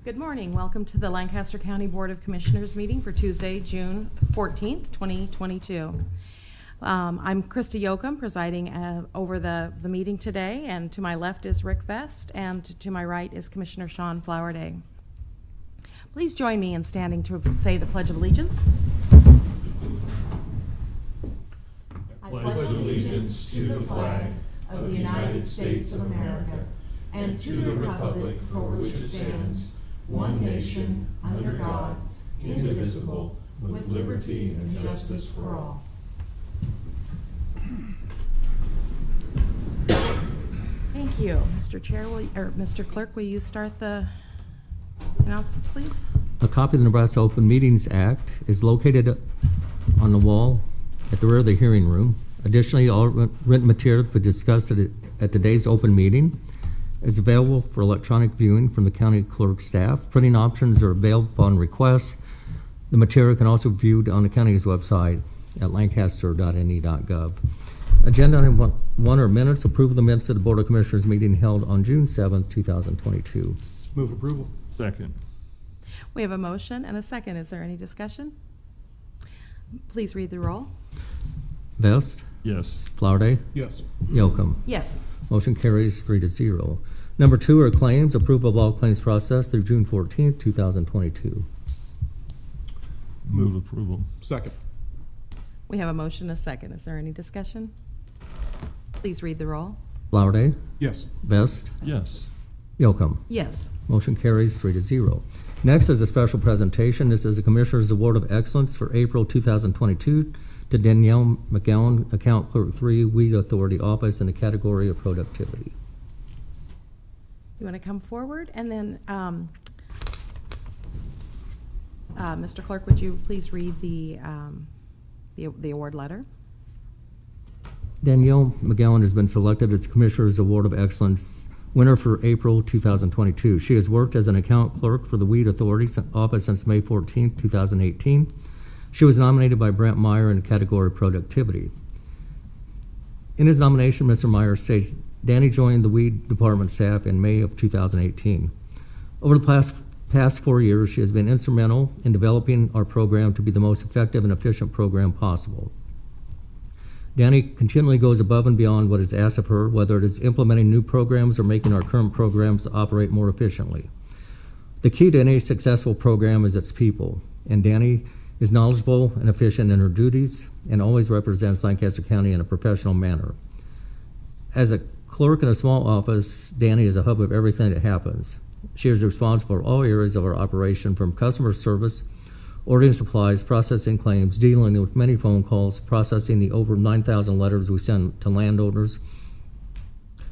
Good morning. Welcome to the Lancaster County Board of Commissioners meeting for Tuesday, June 14th, 2022. I'm Krista Yoakum, presiding over the meeting today, and to my left is Rick Vest, and to my right is Commissioner Sean Flowerday. Please join me in standing to say the Pledge of Allegiance. I pledge allegiance to the flag of the United States of America and to the republic for which it stands, one nation, under God, indivisible, with liberty and justice for all. Thank you. Mr. Chair, Mr. Clerk, will you start the announcements, please? A copy of the Nebraska Open Meetings Act is located on the wall at the rear of the hearing room. Additionally, all written material to be discussed at today's open meeting is available for electronic viewing from the county clerk staff. Printing options are available upon request. The material can also be viewed on the county's website at lancaster.ne.gov. Agenda item one are minutes. Approval of the minutes of the Board of Commissioners meeting held on June 7th, 2022. Move approval. Second. We have a motion and a second. Is there any discussion? Please read the roll. Vest, Yes. Flowerday, Yes. Yoakum. Yes. Motion carries 3-0. Number 2 are claims. Approval of all claims processed through June 14th, 2022. Move approval. Second. We have a motion and a second. Is there any discussion? Please read the roll. Flowerday, Yes. Vest, Yes. Yoakum. Yes. Motion carries 3-0. Next is a special presentation. This is a Commissioner's Award of Excellence for April 2022 to Danielle McGowan, Account Clerk 3, Weed Authority Office in the category of productivity. You want to come forward? And then, Mr. Clerk, would you please read the award letter? Danielle McGowan has been selected as Commissioner's Award of Excellence winner for April 2022. She has worked as an account clerk for the Weed Authority Office since May 14, 2018. She was nominated by Brent Meyer in the category Productivity. In his nomination, Mr. Meyer states, Danny joined the Weed Department staff in May of 2018. Over the past 4 years, she has been instrumental in developing our program to be the most effective and efficient program possible. Danny continually goes above and beyond what is asked of her, whether it is implementing new programs or making our current programs operate more efficiently. The key to any successful program is its people, and Danny is knowledgeable and efficient in her duties and always represents Lancaster County in a professional manner. As a clerk in a small office, Danny is a hub of everything that happens. She is responsible for all areas of our operation, from customer service, ordering supplies, processing claims, dealing with many phone calls, processing the over 9,000 letters we send to landowners,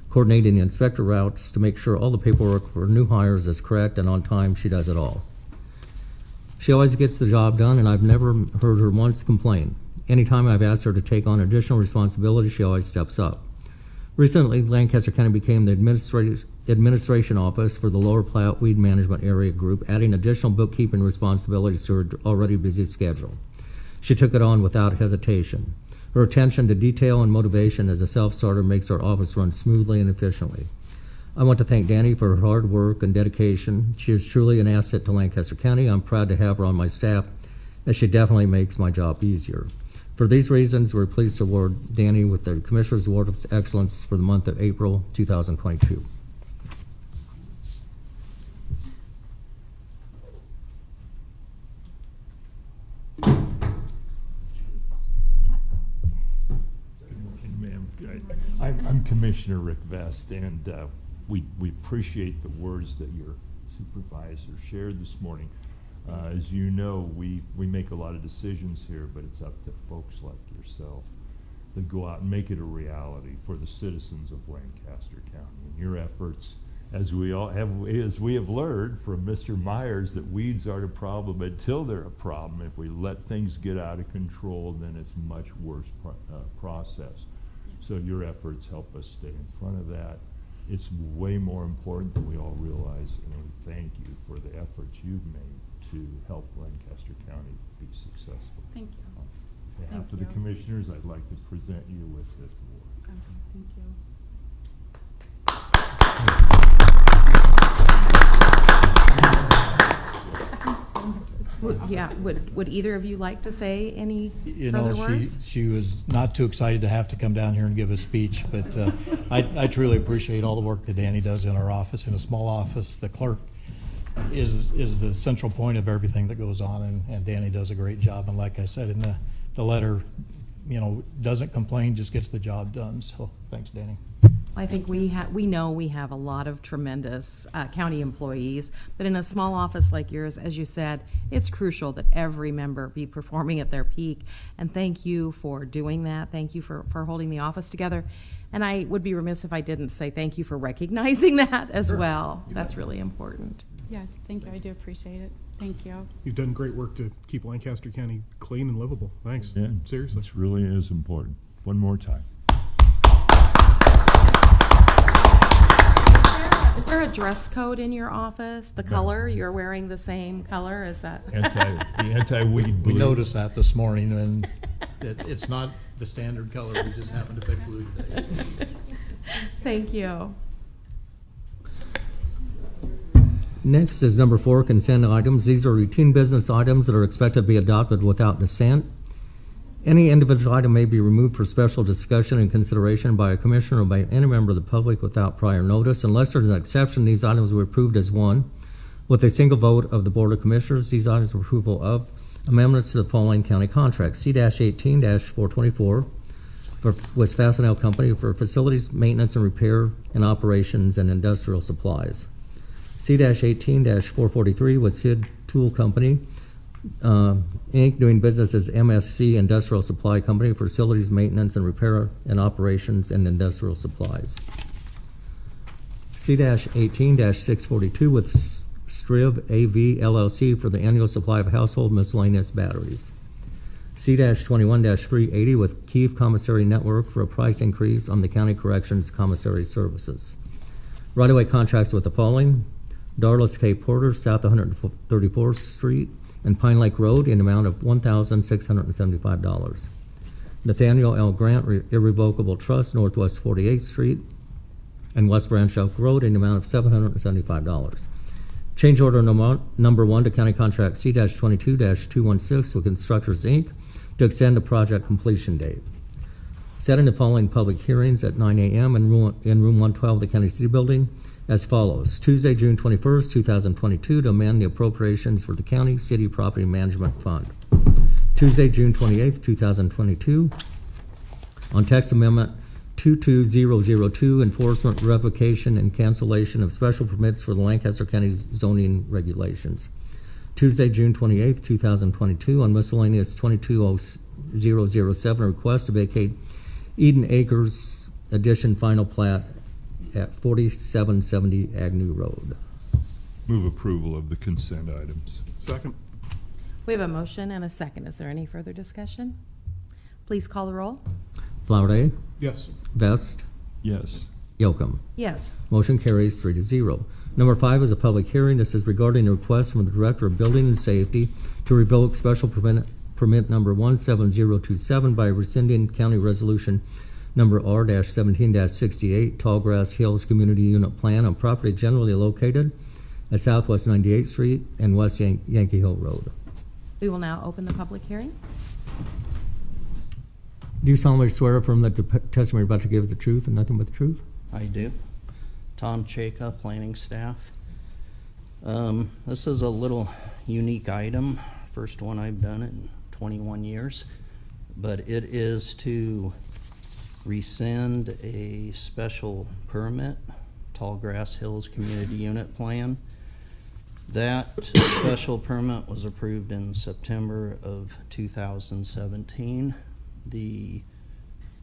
coordinating the inspector routes to make sure all the paperwork for new hires is correct and on time. She does it all. She always gets the job done, and I've never heard her once complain. Anytime I've asked her to take on additional responsibility, she always steps up. Recently, Lancaster County became the administration office for the Lower Platte Weed Management Area Group, adding additional bookkeeping responsibilities to her already busy schedule. She took it on without hesitation. Her attention to detail and motivation as a self-starter makes our office run smoothly and efficiently. I want to thank Danny for her hard work and dedication. She is truly an asset to Lancaster County. I'm proud to have her on my staff, as she definitely makes my job easier. For these reasons, we're pleased to award Danny with the Commissioner's Award of Excellence for the month of April 2022. Good morning, ma'am. I'm Commissioner Rick Vest, and we appreciate the words that your supervisor shared this morning. As you know, we make a lot of decisions here, but it's up to folks like yourself that go out and make it a reality for the citizens of Lancaster County. And your efforts, as we have learned from Mr. Myers, that weeds aren't a problem until they're a problem. If we let things get out of control, then it's a much worse process. So your efforts help us stay in front of that. It's way more important than we all realize, and we thank you for the efforts you've made to help Lancaster County be successful. Thank you. On behalf Thank of the you. Commissioners, I'd like to present you with this award. Okay, thank you. Would either of you like to say any You further know, words? she was not too excited to have to come down here and give a speech, but I truly appreciate all the work that Danny does in our office. In a small office, the clerk is the central point of everything that goes on, and Danny does a great job. And like I said in the letter, you know, doesn't complain, just gets the job done. So thanks, Danny. I think we know we have a lot of tremendous county employees, but in a small office like yours, as you said, it's crucial that every member be performing at their peak. And thank you for doing that. Thank you for holding the office together. And I would be remiss if I didn't say thank you for recognizing that as well. That's really important. Yes, thank you. I do appreciate it. Thank you. You've done great work to keep Lancaster County clean and livable. Thanks. Yeah, Seriously. this really is important. One more time. Is there a dress code in your office? The color, you're wearing the same color? Is that? The anti-weed We blue. noticed that this morning, and it's not the standard color. We just happened to pick blue today. So. Thank you. Next is number 4, consent items. These are routine business items that are expected to be adopted without dissent. Any individual item may be removed for special discussion and consideration by a commissioner or by any member of the public without prior notice. Unless there's an exception, these items will be approved as one with a single vote of the Board of Commissioners. These items are approval of amendments to the following county contracts. C-18-424 for West Fastenal Company for facilities, maintenance, and repair and operations and industrial supplies. C-18-443 with Sid Tool Company, Inc., doing business as MSC Industrial Supply Company for facilities, maintenance, and repair and operations and industrial supplies. C-18-642 with Striv AV LLC for the annual supply of household miscellaneous batteries. C-21-380 with Keefe Commissary Network for a price increase on the County Corrections Commissary Services. Right-of-way contracts with the following: Darlis K. Porter, South 134th Street and Pine Lake Road in amount of $1,675. Nathaniel L. Grant, Irrevocable Trust, Northwest 48th Street and West Branch Elk Road in amount of $775. Change order number 1 to County Contract C-22-216 with Constructors, Inc. to extend the project completion date. Setting the following public hearings at 9 a.m. in room 112 of the County City Building as follows: Tuesday, June 21st, 2022, to amend the appropriations for the County City Property Management Fund. Tuesday, June 28th, 2022, on text amendment 22002, enforcement, revocation, and cancellation of special permits for the Lancaster County zoning regulations. Tuesday, June 28th, 2022, on miscellaneous 22007, request to vacate Eden Acres Addition Final Plat at 4770 Agnew Road. Move approval of the consent items. Second. We have a motion and a second. Is there any further discussion? Please call the roll. Flowerday, Yes. Vest, Yes. Yocum. Yes. Motion carries 3-0. Number 5 is a public hearing. This is regarding a request from the Director of Building and Safety to revoke special permit number 17027 by rescinding County Resolution number R-17-68, Tallgrass Hills Community Unit Plan on property generally located at Southwest 98th Street and West Yankee Hill Road. We will now open the public hearing. Do you solemnly swear affirm that the testimony you're about to give is the truth and nothing but the truth? I do. Tom Chaka, planning staff. This is a little unique item, first one I've done in 21 years, but it is to rescind a special permit, Tallgrass Hills Community Unit Plan. That special permit was approved in September of 2017. The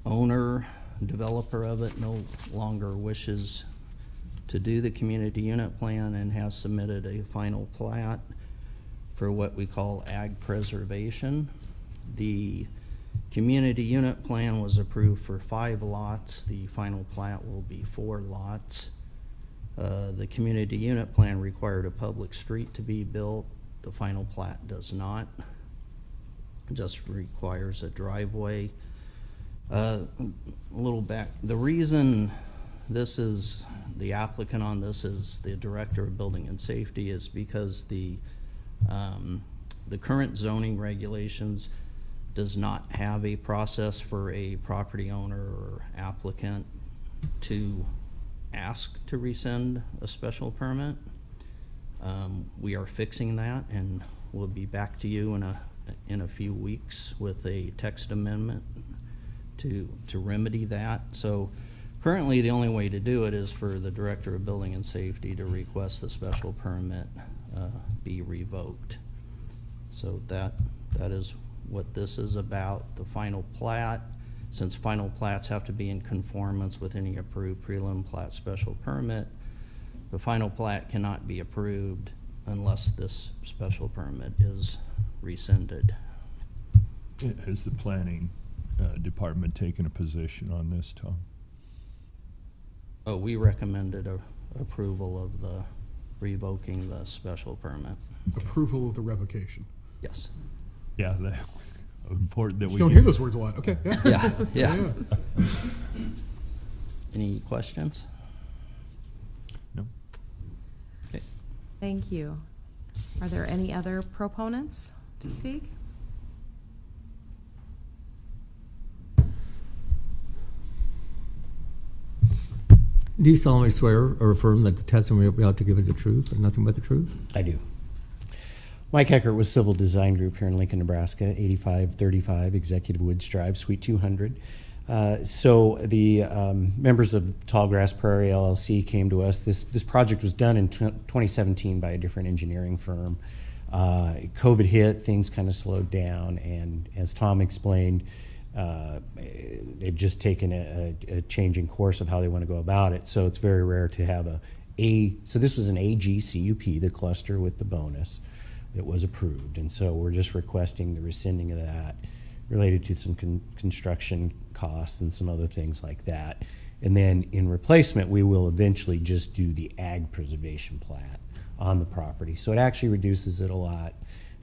owner, developer of it, no longer wishes to do the community unit plan and has submitted a final plat for what we call ag preservation. The community unit plan was approved for 5 lots. The final plat will be 4 lots. The community unit plan required a public street to be built. The final plat does not. It just requires a driveway. A little back, the reason this is, the applicant on this is the Director of Building and Safety, is because the The current zoning regulations does not have a process for a property owner or applicant to ask to rescind a special permit. We are fixing that, and we'll be back to you in a few weeks with a text amendment to remedy that. So currently, the only way to do it is for the Director of Building and Safety to request the special permit be revoked. So that is what this is about. The final plat, since final plats have to be in conformance with any approved prelim plat special permit, the final plat cannot be approved unless this special permit is rescinded. Has the planning department taken a position on this, Tom? Oh, we recommended approval of the revoking the special permit. Approval of the revocation. Yes. Yeah, important that we You don't hear those words a lot. Okay, yeah. Yeah. Any questions? No. Okay. Thank you. Are there any other proponents to speak? Do you solemnly swear or affirm that the testimony you're about to give is the truth and nothing but the truth? I do. Mike Eckert with Civil Design Group here in Lincoln, Nebraska, 8535 Executive Woods Drive, Suite 200. So the members of Tallgrass Prairie LLC came to us. This project was done in 2017 by a different engineering firm. COVID hit, things kind of slowed down, and as Tom explained, they've just taken a changing course of how they want to go about it. So it's very rare to have so this was an AG CUP, the cluster with the bonus that was approved. And so we're just requesting the rescinding of that related to some construction costs and some other things like that. And then in replacement, we will eventually just do the ag preservation plat on the property. So it actually reduces it a lot.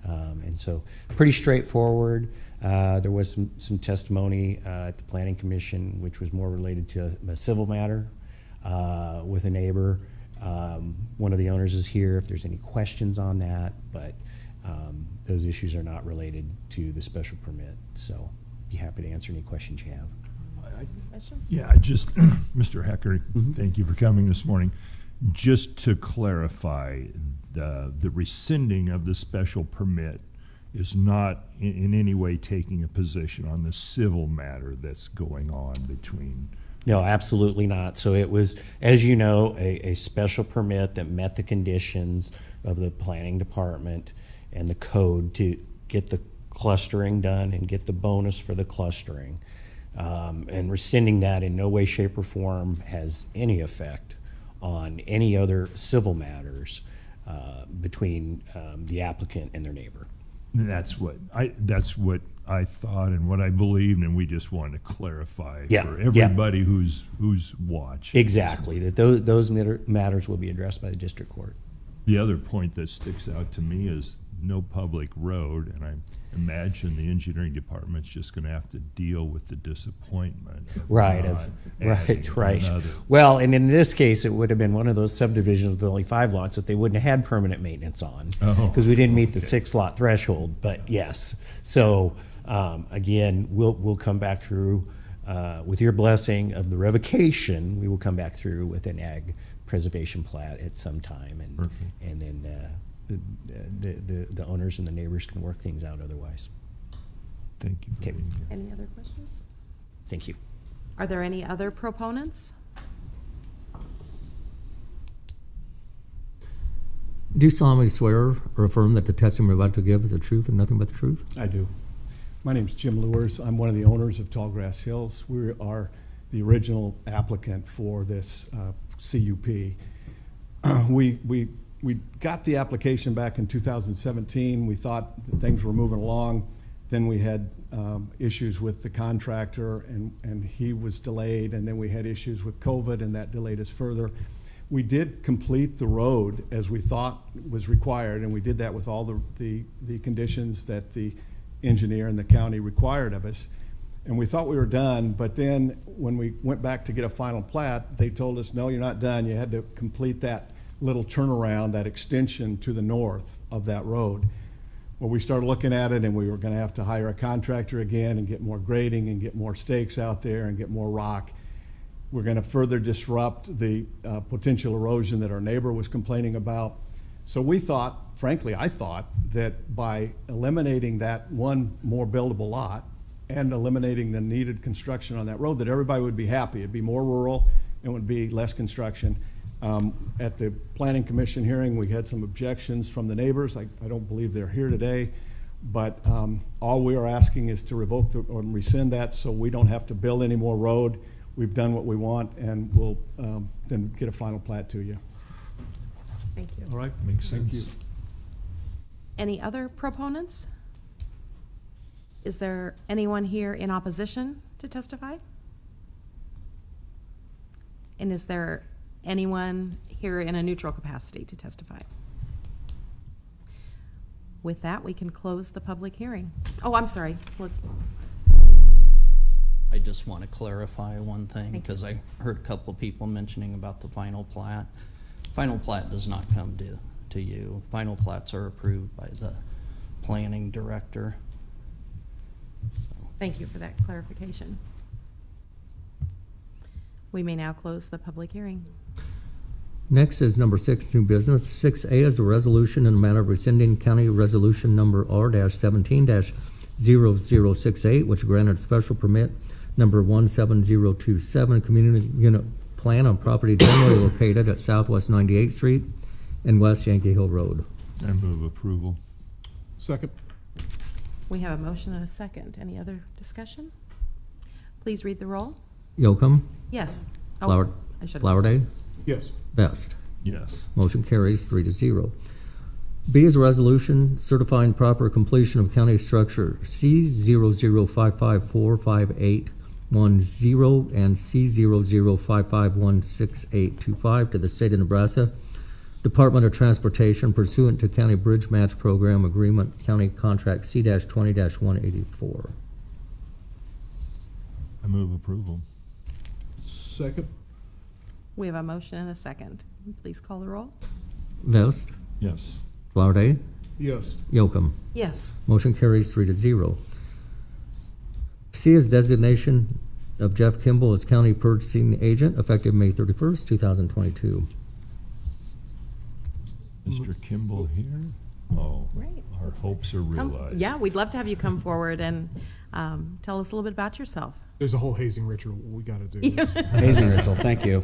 And so pretty straightforward. There was some testimony at the Planning Commission, which was more related to a civil matter with a neighbor. One of the owners is here if there's any questions on that, but those issues are not related to the special permit. So be happy to answer any questions you have. Questions? Yeah, just, Mr. Hecker, thank you for coming this morning. Just to clarify, the rescinding of the special permit is not in any way taking a position on the civil matter that's going on between. No, absolutely not. So it was, as you know, a special permit that met the conditions of the planning department and the code to get the clustering done and get the bonus for the clustering. And rescinding that in no way, shape, or form has any effect on any other civil matters between the applicant and their neighbor. That's what I thought and what I believed, and we just wanted to clarify for everybody who's watching. Exactly, that those matters will be addressed by the district court. The other point that sticks out to me is no public road, and I imagine the engineering department's just going to have to deal with the disappointment. Right. Well, and in this case, it would have been one of those subdivisions with only 5 lots that they wouldn't have had permanent maintenance on because we didn't meet the 6-lot threshold. But yes, so again, we'll come back through with your blessing of the revocation. We will come back through with an ag preservation plat at some time, and then the owners and the neighbors can work things out otherwise. Thank you. Okay. Any other questions? Thank you. Are there any other proponents? Do you solemnly swear or affirm that the testimony you're about to give is the truth and nothing but the truth? I do. My name's Jim Lewis. I'm one of the owners of Tallgrass Hills. We are the original applicant for this CUP. We got the application back in 2017. We thought that things were moving along. Then we had issues with the contractor, and he was delayed. And then we had issues with COVID, and that delayed us further. We did complete the road as we thought was required, and we did that with all the conditions that the engineer and the county required of us. And we thought we were done, but then when we went back to get a final plat, they told us, no, you're not done. You had to complete that little turnaround, that extension to the north of that road. Well, we started looking at it, and we were going to have to hire a contractor again and get more grading and get more stakes out there and get more rock. We're going to further disrupt the potential erosion that our neighbor was complaining about. So we thought, frankly, I thought that by eliminating that one more buildable lot and eliminating the needed construction on that road, that everybody would be happy. It'd be more rural and would be less construction. At the Planning Commission hearing, we had some objections from the neighbors. I don't believe they're here today, but all we are asking is to revoke or rescind that so we don't have to build any more road. We've done what we want, and we'll then get a final plat to you. Thank you. All right? Makes Thank sense. you. Any other proponents? Is there anyone here in opposition to testify? And is there anyone here in a neutral capacity to testify? With that, we can close the public hearing. Oh, I'm sorry. Look, I just want to clarify one thing, Thank you. because I heard a couple of people mentioning about the final plat. Final plat does not come to you. Final plats are approved by the planning director. thank you for that clarification. We may now close the public hearing. Next is number 6, new business. 6A is a resolution in the matter of rescinding county resolution number R-17-0068, which granted special permit number 17027, community unit plan on property generally located at Southwest 98th Street and West Yankee Hill Road. I move approval. Second. We have a motion and a second. Any other discussion? Please read the roll. Yocum, Yes. Oh, Flower, I should have- Flowerday, Yes. Best. Yes. Motion carries 3-0. B is a resolution certifying proper completion of county structure C005545810 and C005516825 to the state of Nebraska Department of Transportation pursuant to County Bridge Match Program Agreement, County Contract C-20-184. I move approval. Second. We have a motion and a second. Please call the roll. Vest, Yes. Flowerday, Yes. Yocum. Yes. Motion carries 3-0. C is designation of Jeff Kimball as county purchasing agent effective May 31st, 2022. Mr. Kimball here? Oh, Great. our hopes are Come- realized. Yeah, we'd love to have you come forward and tell us a little bit about yourself. There's a whole hazing ritual we got to do. Amazing, Rachel. Thank you.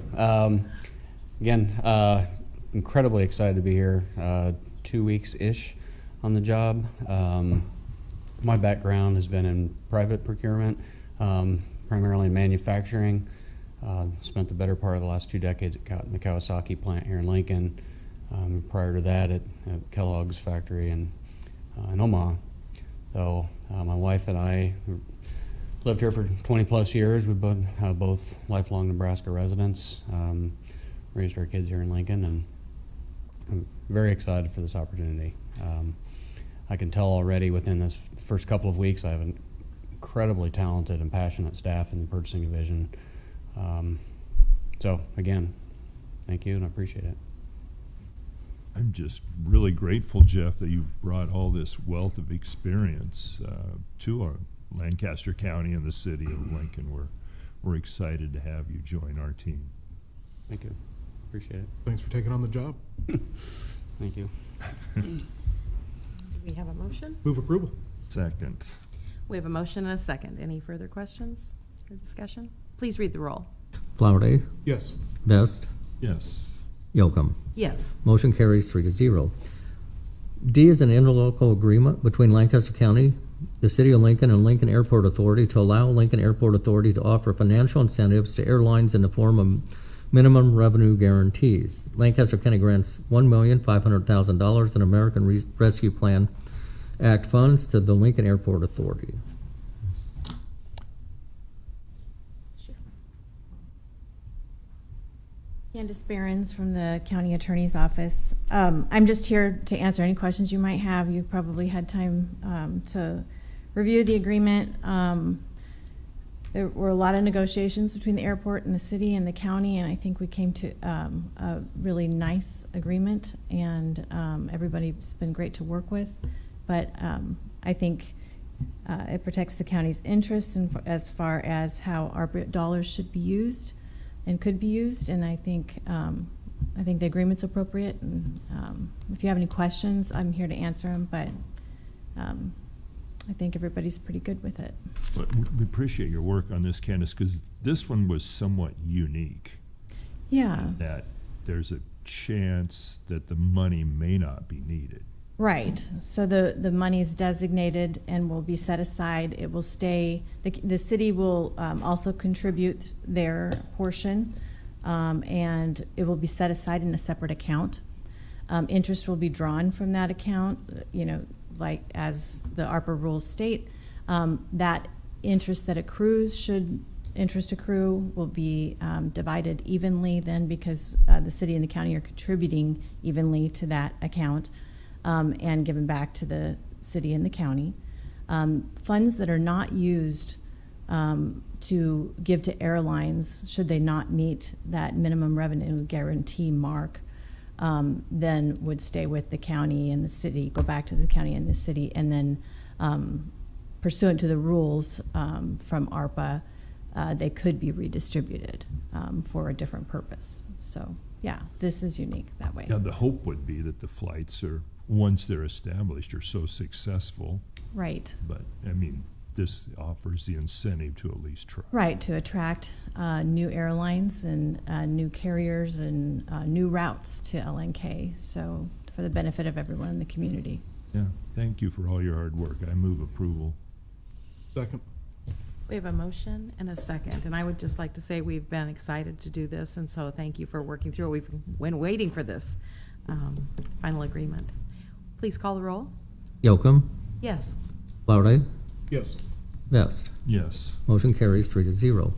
Again, incredibly excited to be here. 2 weeks-ish on the job. My background has been in private procurement, primarily in manufacturing. Spent the better part of the last 2 decades at the Kawasaki plant here in Lincoln. Prior to that at Kellogg's factory in Omaha. So my wife and I lived here for 20 plus years. We've been both lifelong Nebraska residents, raised our kids here in Lincoln, and I'm very excited for this opportunity. I can tell already within this first couple of weeks I have an incredibly talented and passionate staff in the purchasing division. So again, thank you and I appreciate it. I'm just really grateful, Jeff, that you brought all this wealth of experience to our Lancaster County and the city of Lincoln. We're excited to have you join our team. Thank you. Appreciate it. Thanks for taking on the job. Thank you. Do we have a motion? Move approval. Second. We have a motion and a second. Any further questions or discussion? Please read the roll. Flowerday, Yes. Vest, Yes. Yocum. Yes. Motion carries 3-0. D is an interlocal agreement between Lancaster County, the City of Lincoln, and Lincoln Airport Authority to allow Lincoln Airport Authority to offer financial incentives to airlines in the form of minimum revenue guarantees. Lancaster County grants $1,500,000 in American Rescue Plan Act funds to the Lincoln Airport Authority. Candace Behrens from the County Attorney's Office. I'm just here to answer any questions you might have. You've probably had time to review the agreement. There were a lot of negotiations between the airport and the city and the county, and I think we came to a really nice agreement, and everybody's been great to work with. But I think it protects the county's interests as far as how our dollars should be used and could be used. And I think the agreement's appropriate. And if you have any questions, I'm here to answer them. But I think everybody's pretty good with it. But we appreciate your work on this, Candace, because this one was somewhat unique. Yeah. That there's a chance that the money may not be needed. Right. So the money is designated and will be set aside. It will stay. The city will also contribute their portion, and it will be set aside in a separate account. Interest will be drawn from that account. Like as the ARPA rules state, that interest that accrues, should interest accrue, will be divided evenly then, because the city and the county are contributing evenly to that account. And given back to the city and the county. Funds that are not used to give to airlines, should they not meet that minimum revenue guarantee mark, then would stay with the county and the city, go back to the county and the city, and then pursuant to the rules from ARPA, they could be redistributed for a different purpose. So, yeah, this is unique that way. Now, the hope would be that the flights are, once they're established, are so successful. Right. But, I mean, this offers the incentive to at least try. Right, to attract new airlines and new carriers and new routes to LNK, so for the benefit of everyone in the community. Yeah, thank you for all your hard work. I move approval. Second. We have a motion and a second, and I would just like to say we've been excited to do this, and so thank you for working through. We've been waiting for this final agreement. Please call the roll. Yocum, Yes. Flowerday, Yes. Vest. Yes. Motion carries 3-0.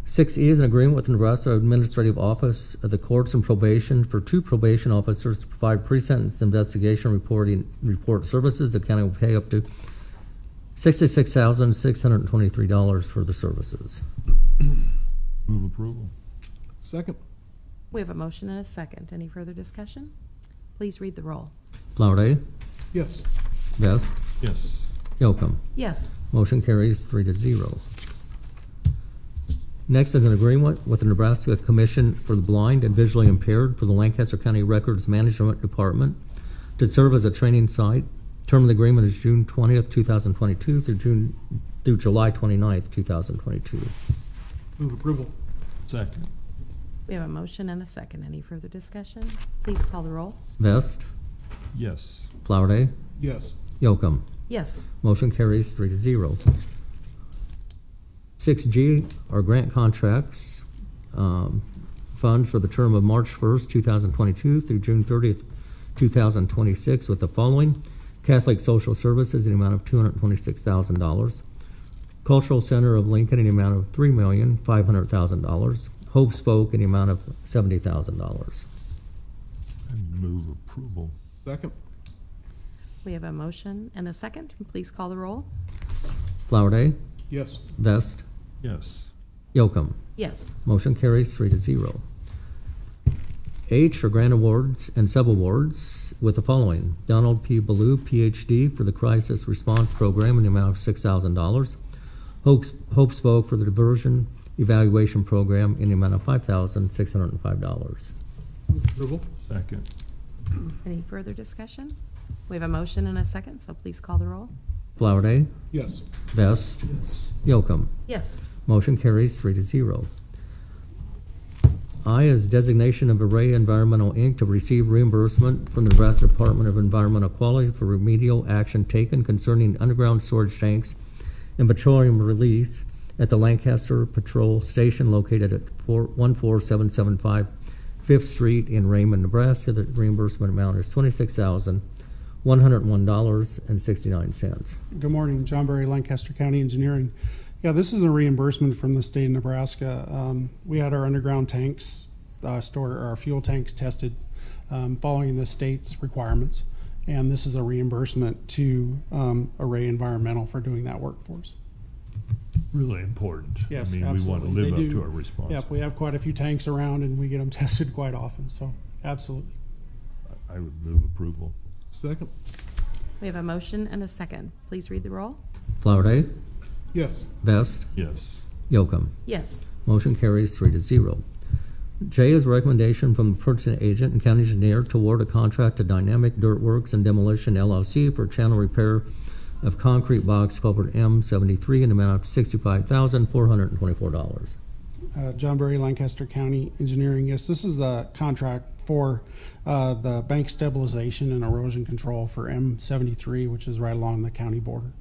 6E is an agreement with the Nebraska Administrative Office of the Courts and Probation for 2 probation officers to provide pre-sentence investigation report services. The county will pay up to $66,623 for the services. Move approval. Second. We have a motion and a second. Any further discussion? Please read the roll. Flowerday, Yes. Vest, Yes. Yocum. Yes. Motion carries 3-0. Next is an agreement with the Nebraska Commission for the Blind and Visually Impaired for the Lancaster County Records Management Department to serve as a training site. Term of the agreement is June 20th, 2022 through July 29th, 2022. Move approval. Second. We have a motion and a second. Any further discussion? Please call the roll. Vest, Yes. Flowerday, Yes. Yocum. Yes. Motion carries 3-0. 6G are grant contracts, funds for the term of March 1st, 2022 through June 30th, 2026 with the following: Catholic Social Services in the amount of $226,000, Cultural Center of Lincoln in the amount of $3,500,000, Hope Spoke in the amount of $70,000. And move approval. Second. We have a motion and a second. Please call the roll. Flowerday, Yes. Vest, Yes. Yocum. Yes. Motion carries 3-0. H are grant awards and subawards with the following: Donald P. Ballou, Ph.D. for the Crisis Response Program in the amount of $6,000. Hope Spoke for the Diversion Evaluation Program in the amount of $5,605. Move approval. Second. Any further discussion? We have a motion and a second, so please call the roll. Flowerday, Yes. Vest, Yes. Yocum. Yes. Motion carries 3-0. I is designation of Array Environmental, Inc. to receive reimbursement from the Nebraska Department of Environmental Quality for remedial action taken concerning underground storage tanks and petroleum release at the Lancaster Patrol Station located at 14775 5th Street in Raymond, Nebraska. The reimbursement amount is $26,101.69. Good morning, John Berry, Lancaster County Engineering. Yeah, this is a reimbursement from the state of Nebraska. We had our underground tanks, our fuel tanks tested following the state's requirements. And this is a reimbursement to Array Environmental for doing that work for us. Really important. Yes, I mean, absolutely. we want to live They up do. to our responsibility. Yep, we have quite a few tanks around and we get them tested quite often, so absolutely. I would move approval. Second. We have a motion and a second. Please read the roll. Flowerday, Yes. Vest, Yes. Yocum. Yes. Motion carries 3-0. J is a recommendation from the purchasing agent and county engineer to award a contract to Dynamic Dirt Works and Demolition LLC for channel repair of concrete box culvert M73 in the amount of $65,424. John Berry, Lancaster County Engineering. Yes, this is the contract for the bank stabilization and erosion control for M73, which is right along the county border.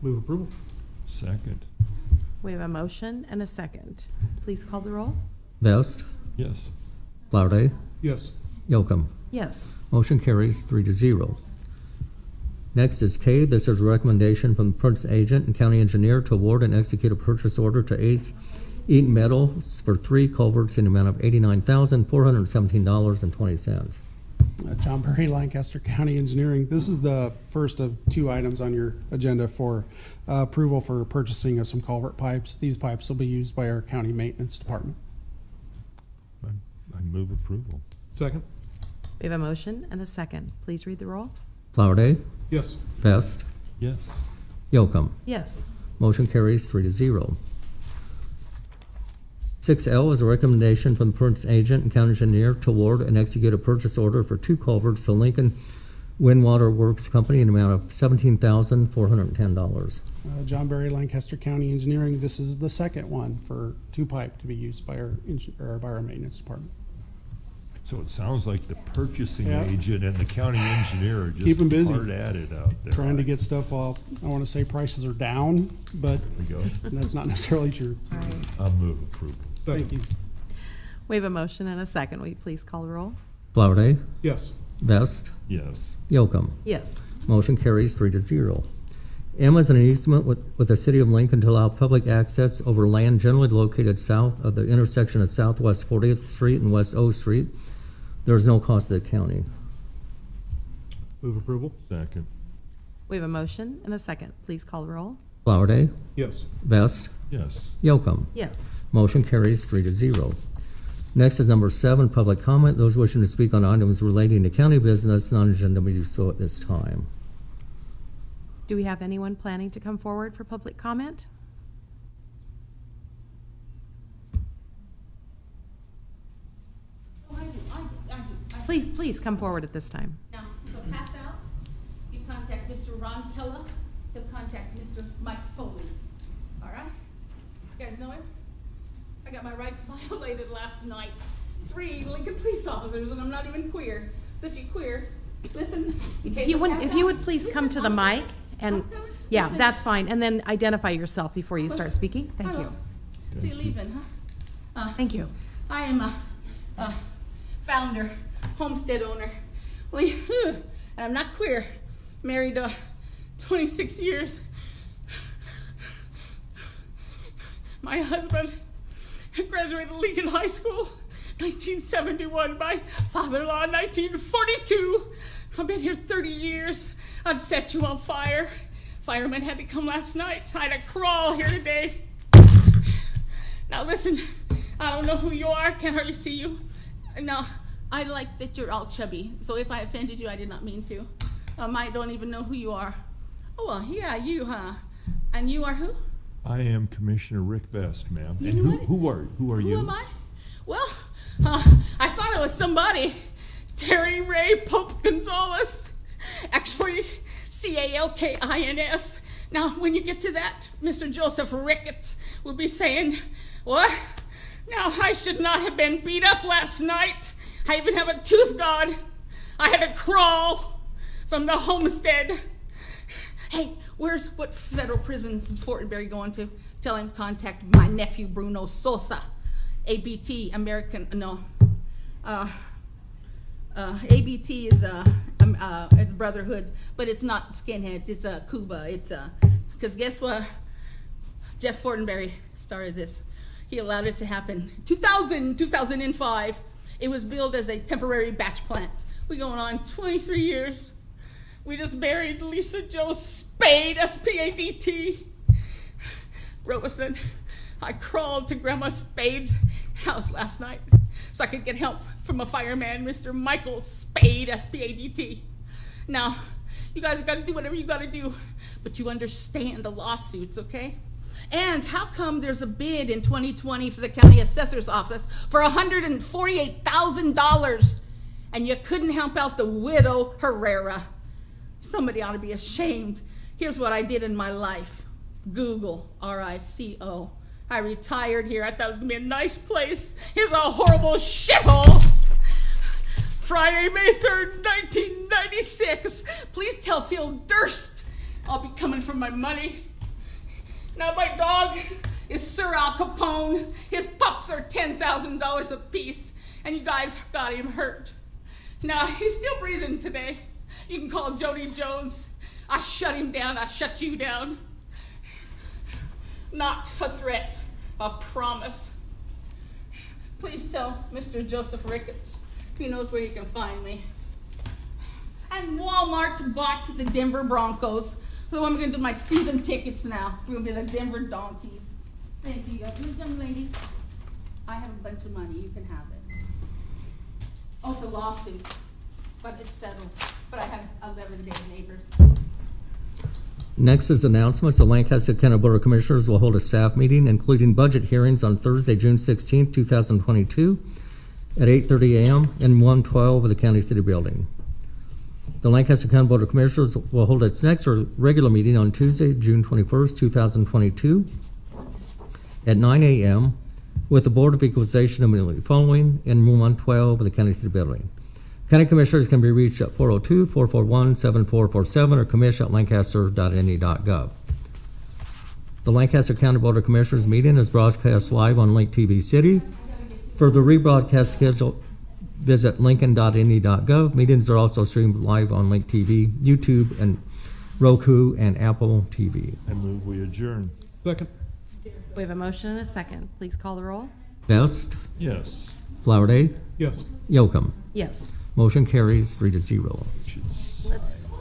Move approval. Second. We have a motion and a second. Please call the roll. Vest, Yes. Flowerday, Yes. Yocum. Yes. Motion carries 3-0. Next is K. This is a recommendation from the purchasing agent and county engineer to award and execute a purchase order to Ace Eaton Metals for 3 culverts in the amount of $89,417.20. John Berry, Lancaster County Engineering. This is the first of 2 items on your agenda for approval for purchasing of some culvert pipes. These pipes will be used by our county maintenance department. I move approval. Second. We have a motion and a second. Please read the roll. Flowerday, Yes. Vest, Yes. Yocum. Yes. Motion carries 3-0. 6L is a recommendation from the purchasing agent and county engineer to award and execute a purchase order for 2 culverts to Lincoln Windwater Works Company in the amount of $17,410. John Berry, Lancaster County Engineering. This is the second one for 2 pipe to be used by our maintenance department. So it sounds like the purchasing Yeah. agent and the county engineer are Keep 'em just busy. hard at it out there. Trying to get stuff while I want to say prices are down, but There we go. that's not necessarily true. All right. I'll move approval. Thank you. We have a motion and a second. Will you please call the roll? Flowerday, Yes. Vest, Yes. Yocum. Yes. Motion carries 3-0. M is an easement with the city of Lincoln to allow public access over land generally located south of the intersection of Southwest 40th Street and West O Street. There is no cost to the county. Move approval. Second. We have a motion and a second. Please call the roll. Flowerday, Yes. Vest, Yes. Yocum. Yes. Motion carries 3-0. Next is number 7, public comment. Those wishing to speak on items relating to county business, non-agenda may do so at this time. Do we have anyone planning to come forward for public comment? Please come forward at this time. Now, to pass out, you contact Mr. Ron Keller, he'll contact Mr. Mike Foley. All right? You guys know him? I got my rights violated last night. 3 Lincoln police officers, and I'm not even queer. So if you're queer, listen. If you would please come to the mic and, yeah, Listen. that's fine. And then identify yourself before you start speaking. Thank you. So you're leaving, huh? Thank you. I am a founder, homestead owner, and I'm not queer. Married 26 years. My husband graduated Lincoln High School, 1971. My father-in-law, 1942. I've been here 30 years. I'd set you on fire. Firemen had to come last night. I had to crawl here today. Now listen, I don't know who you are, can't hardly see you. No, I like that you're all chubby, so if I offended you, I did not mean to. I don't even know who you are. Oh, well, yeah, you, huh? And you are who? I am Commissioner Rick Vest, ma'am. You And know who are you? Who am I? Well, I thought I was somebody. Terry Ray Pope Gonzalez. Actually, Calkins. Now, when you get to that, Mr. Joseph Ricketts will be saying, what? Now, I should not have been beat up last night. I even have a tooth gone. I had to crawl from the homestead. Hey, what federal prison's Fortenberry going to? Tell him contact my nephew Bruno Sosa. ABT, American, no. ABT is it's brotherhood, but it's not skinheads, it's Cuba. It's because guess what? Jeff Fortenberry started this. He allowed it to happen. 2005. It was billed as a temporary batch plant. We're going on 23 years. We just buried Lisa Jo Spade, S-P-A-D-T. Robeson, I crawled to Grandma Spade's house last night so I could get help from a fireman, Mr. Michael Spade, S-P-A-D-T. Now, you guys got to do whatever you got to do, but you understand the lawsuits, okay? And how come there's a bid in 2020 for the county assessor's office for $148,000 and you couldn't help out the widow Herrera? Somebody ought to be ashamed. Here's what I did in my life. Google, R-I-C-O. I retired here. I thought it was going to be a nice place. Here's a horrible shithole. Friday, May 3rd, 1996. Please tell Phil Durst I'll be coming for my money. Now my dog is Sir Al Capone. His pups are $10,000 apiece, and you guys got him hurt. Now he's still breathing today. You can call Jody Jones. I shut him down. I shut you down. Not a threat, a promise. Please tell Mr. Joseph Ricketts. He knows where he can find me. And Walmart bought the Denver Broncos. So I'm going to do my season tickets now. We're going to be the Denver Donkeys. Thank you, young lady. I have a bunch of money. You can have it. Oh, it's a lawsuit, but it's settled. But I have 11 day neighbors. Next is announcements. The Lancaster County Board of Commissioners will hold a staff meeting, including budget hearings on Thursday, June 16, 2022 at 8:30 a.m. in 112 of the County City Building. The Lancaster County Board of Commissioners will hold its next regular meeting on Tuesday, June 21st, 2022 at 9 a.m. with the Board of Equalization immediately following in room 112 of the County City Building. County Commissioners can be reached at 402-441-7447 or commish@lancaster.ne.gov. The Lancaster County Board of Commissioners meeting is broadcast live on Link TV City. For the rebroadcast schedule, visit lincoln.ne.gov. Meetings are also streamed live on Link TV, YouTube, and Roku, and Apple TV. I move we adjourn. Second. We have a motion and a second. Please call the roll. Best, Yes. Flowerday, Yes. Yocum. Yes. Motion carries 3-0. Let's